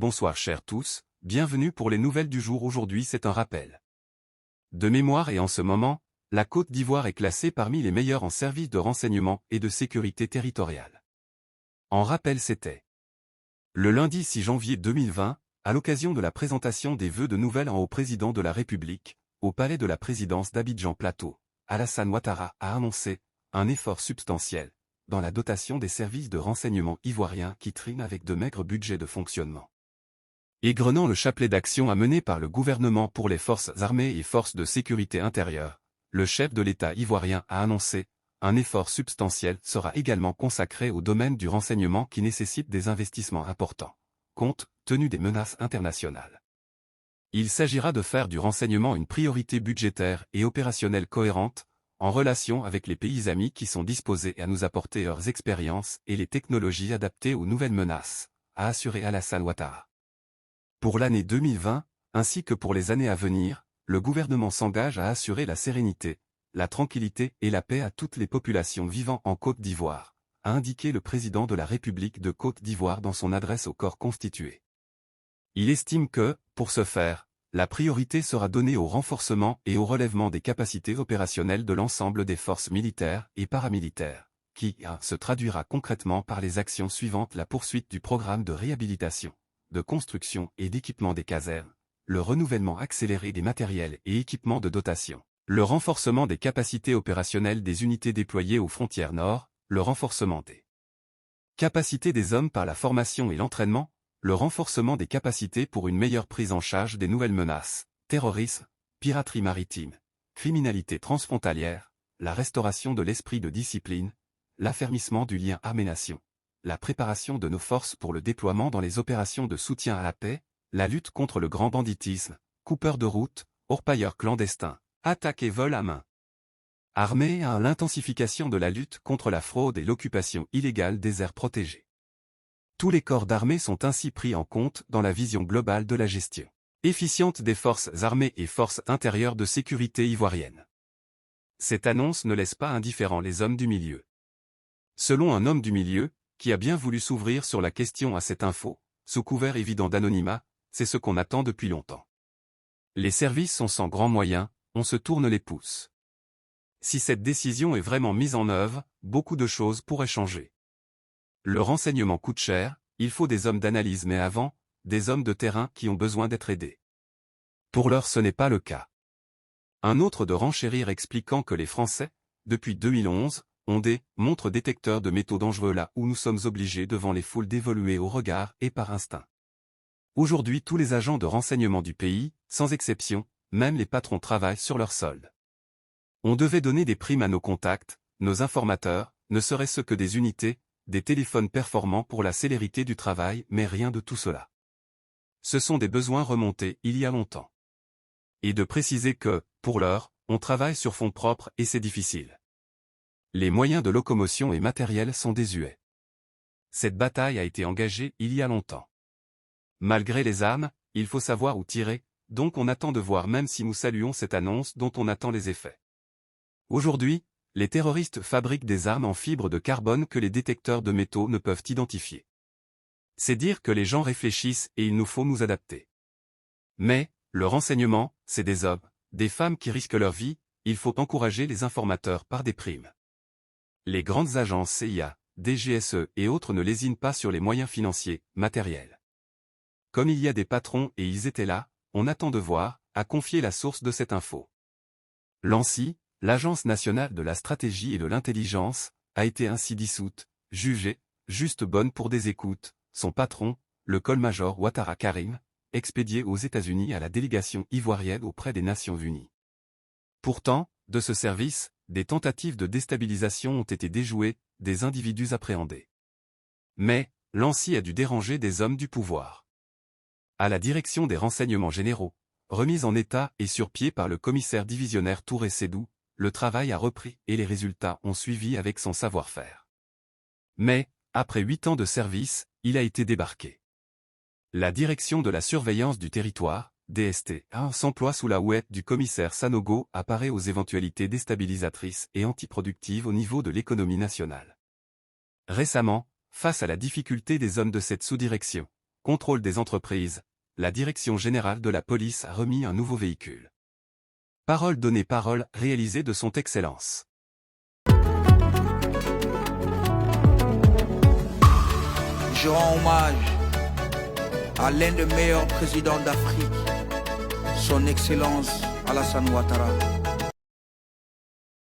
bonsoir chers tous, bienvenue pour les nouvelles du jour. Aujourd'hui c'est un rappel de mémoire et en ce moment, la Côte d'Ivoire est classée parmi les meilleurs en services de renseignement et de sécurité territoriale. En rappel c'était le lundi 6 janvier 2020, à l'occasion de la présentation des vœux de nouvel an au président de la République, au palais de la présidence d'Abidjan-Plateau, Alassane Ouattara a annoncé un effort substantiel dans la dotation des services de renseignement ivoiriens qui triment avec de maigres budgets de fonctionnement. Égrenant le chapelet d'actions à mener par le gouvernement pour les forces armées et forces de sécurité intérieure, le chef de l'État ivoirien a annoncé un effort substantiel sera également consacré au domaine du renseignement qui nécessite des investissements importants, compte tenu des menaces internationales. Il s'agira de faire du renseignement une priorité budgétaire et opérationnelle cohérente, en relation avec les pays amis qui sont disposés à nous apporter leurs expériences et les technologies adaptées aux nouvelles menaces, a assuré Alassane Ouattara. Pour l'année 2020, ainsi que pour les années à venir, le gouvernement s'engage à assurer la sérénité, la tranquillité et la paix à toutes les populations vivant en Côte d'Ivoire, a indiqué le président de la République de Côte d'Ivoire dans son adresse au corps constitué. Il estime que, pour ce faire, la priorité sera donnée au renforcement et au relèvement des capacités opérationnelles de l'ensemble des forces militaires et paramilitaires, qui se traduira concrètement par les actions suivantes: la poursuite du programme de réhabilitation, de construction et d'équipement des casernes, le renouvellement accéléré des matériels et équipements de dotation, le renforcement des capacités opérationnelles des unités déployées aux frontières nord, le renforcement des capacités des hommes par la formation et l'entraînement, le renforcement des capacités pour une meilleure prise en charge des nouvelles menaces, terrorisme, piraterie maritime, criminalité transfrontalière, la restauration de l'esprit de discipline, l'affermissement du lien armée-nation, la préparation de nos forces pour le déploiement dans les opérations de soutien à la paix, la lutte contre le grand banditisme, coupeurs de route, orpailleurs clandestins, attaques et vols à main armée, à l'intensification de la lutte contre la fraude et l'occupation illégale des aires protégées. Tous les corps d'armée sont ainsi pris en compte dans la vision globale de la gestion efficiente des forces armées et forces intérieures de sécurité ivoiriennes. Cette annonce ne laisse pas indifférents les hommes du milieu. Selon un homme du milieu, qui a bien voulu s'ouvrir sur la question à cette info, sous couvert évident d'anonymat, c'est ce qu'on attend depuis longtemps. Les services sont sans grands moyens, on se tourne les pouces. Si cette décision est vraiment mise en œuvre, beaucoup de choses pourraient changer. Le renseignement coûte cher, il faut des hommes d'analyse mais avant, des hommes de terrain qui ont besoin d'être aidés. Pour l'heure ce n'est pas le cas. Un autre de renchérir expliquant que les Français, depuis 2011, ont des montres détecteurs de métaux dangereux là où nous sommes obligés devant les foules d'évoluer au regard et par instinct. Aujourd'hui tous les agents de renseignement du pays, sans exception, même les patrons travaillent sur leur solde. On devait donner des primes à nos contacts, nos informateurs, ne serait-ce que des unités, des téléphones performants pour la célérité du travail, mais rien de tout cela. Ce sont des besoins remontés il y a longtemps. Et de préciser que, pour l'heure, on travaille sur fonds propres et c'est difficile. Les moyens de locomotion et matériel sont désuets. Cette bataille a été engagée il y a longtemps. Malgré les armes, il faut savoir où tirer, donc on attend de voir même si nous saluons cette annonce dont on attend les effets. Aujourd'hui, les terroristes fabriquent des armes en fibre de carbone que les détecteurs de métaux ne peuvent identifier. C'est dire que les gens réfléchissent et il nous faut nous adapter. Mais, le renseignement, c'est des hommes, des femmes qui risquent leur vie, il faut encourager les informateurs par des primes. Les grandes agences CIA, DGSE et autres ne lésinent pas sur les moyens financiers, matériels. Comme il y a des patrons et ils étaient là, on attend de voir, à confier la source de cette info. L'ANSSI, l'Agence nationale de la stratégie et de l'intelligence, a été ainsi dissoute, jugée, juste bonne pour des écoutes, son patron, le colmajor Ouattara Karim, expédié aux États-Unis à la délégation ivoirienne auprès des Nations Unies. Pourtant, de ce service, des tentatives de déstabilisation ont été déjouées, des individus appréhendés. Mais, l'ANSSI a dû déranger des hommes du pouvoir. À la direction des renseignements généraux, remise en état et sur pied par le commissaire divisionnaire Touré Sédou, le travail a repris et les résultats ont suivi avec son savoir-faire. Mais, après 8 ans de service, il a été débarqué. La direction de la surveillance du territoire, DST, s'emploie sous la houlette du commissaire Sanogo apparaît aux éventualités déstabilisatrices et antiproductives au niveau de l'économie nationale. Récemment, face à la difficulté des hommes de cette sous-direction, Contrôle des entreprises, la Direction générale de la police a remis un nouveau véhicule. Parole donnée, parole réalisée de son excellence. Je rends hommage à l'un des meilleurs présidents d'Afrique, son Excellence Alassane Ouattara.